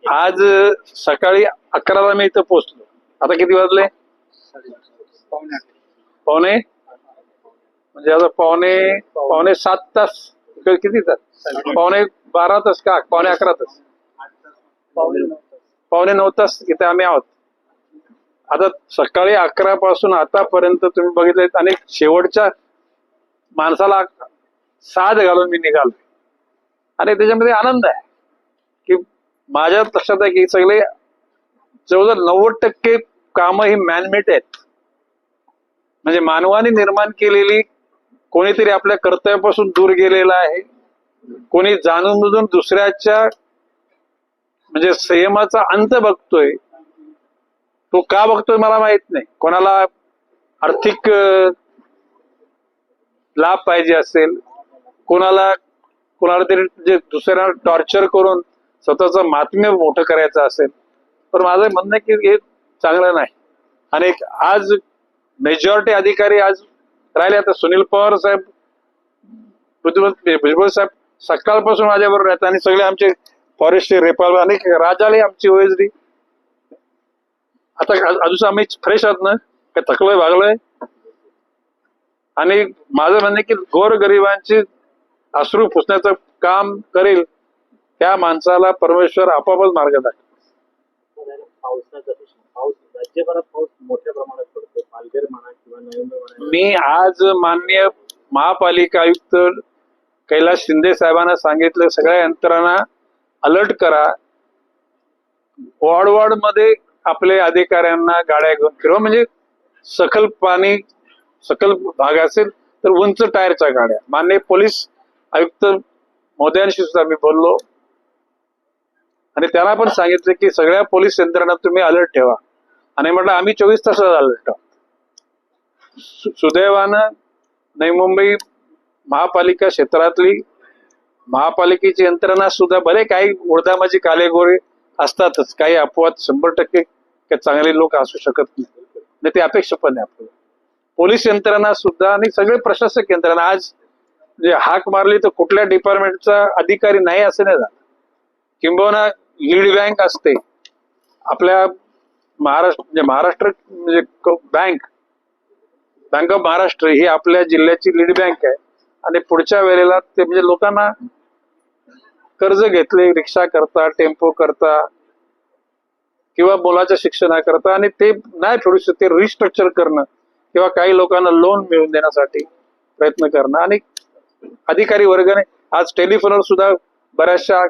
आज सकाळी 11ला मी इथं पोहोचलो. आता किती वाजले? पावणे म्हणजे आता पावणे 7 तास. किती तास? पावणे 12 तास का पावणे 11 तास? पावणे 9 तास इथे आम्ही आहोत. आता सकाळी 11 पासून आतापर्यंत तुम्ही बघितले आणि शेवटच्या माणसाला साथ घालून मी निघालो आणि त्याच्यामध्ये आनंद आहे की माझ्या लक्षात आहे की सगळे जवळजवळ 90% कामं ही मॅनमेड आहेत. म्हणजे मानवाने निर्माण केलेली, कोणीतरी आपल्या कर्तव्यापासून दूर गेलेला आहे, कोणी जाणून बुजून दुसऱ्याच्या म्हणजे संयमाचा अंत बघतोय. तो का बघतोय मला माहित नाही. कोणाला आर्थिक लाभ पाहिजे असेल, कोणाला तरी जे दुसऱ्यांना टॉर्चर करून स्वतःचं महात्म्य मोठं करायचं असेल. पण माझं म्हणणं आहे की हे चांगलं नाही. आणि आज मेजॉरिटी अधिकारी आज राहिले. आता सुनील पवार साहेब, भुजबळ साहेब सकाळपासून माझ्याबरोबर आहेत आणि सगळे आमचे फॉरेस्ट रेपाल आणि राजाले आमची ओएसडी. आता अजून आम्ही फ्रेश आहोत ना, काय थकलोय भागलोय. आणि माझं म्हणणं की गोरगरिबांची अश्रू पुसण्याचं काम करेल त्या माणसाला परमेश्वर आपोआपच मार्ग दाखवेल. राज्यभरात पाऊस मोठ्या प्रमाणात पडतो. पालघर म्हणा किंवा नवी मुंबई म्हणा. मी आज माननीय महापालिका आयुक्त कैलास शिंदे साहेबांना सांगितलं, सगळ्या यंत्रणा अलर्ट करा. वॉर्ड मध्ये आपले अधिकाऱ्यांना गाड्या घेऊन फिरवा. म्हणजे सखल पाणी, सखल भाग असेल तर उंच टायरच्या गाड्या. माननीय पोलीस आयुक्त महोदयांशी सुद्धा मी बोललो आणि त्यांना पण सांगितलं की सगळ्या पोलीस यंत्रणा तुम्ही अलर्ट ठेवा. आणि म्हटलं आम्ही 24 तासात अलर्ट आहोत. सुदैवानं नवी मुंबई महापालिका क्षेत्रातली महापालिकेची यंत्रणा सुद्धा, भले काही उडदामाची कालेगोरे असतातच, काही अपवाद 100% चांगले लोक असू शकत नाही, ते अपेक्षा पण आहे आपल्याला. पोलीस यंत्रणा सुद्धा आणि सगळे प्रशासक यंत्रणा आज म्हणजे हाक मारली तर कुठल्या डिपार्टमेंटचा अधिकारी नाही असं नाही झालं. किंबहुना लीड बँक असते आपल्या महाराष्ट्र म्हणजे बँक ऑफ महाराष्ट्र ही आपल्या जिल्ह्याची लीड बँक आहे. आणि पुढच्या वेळेला ते म्हणजे लोकांना कर्ज घेतले रिक्षा करता, टेम्पो करता किंवा मुलाच्या शिक्षणाकरता, आणि ते नाही फेडू शकते, रिस्ट्रक्चर करणं किंवा काही लोकांना लोन मिळवून देण्यासाठी प्रयत्न करणं. आणि अधिकारी वर्गाने आज टेलिफोनवर सुद्धा बऱ्याचशा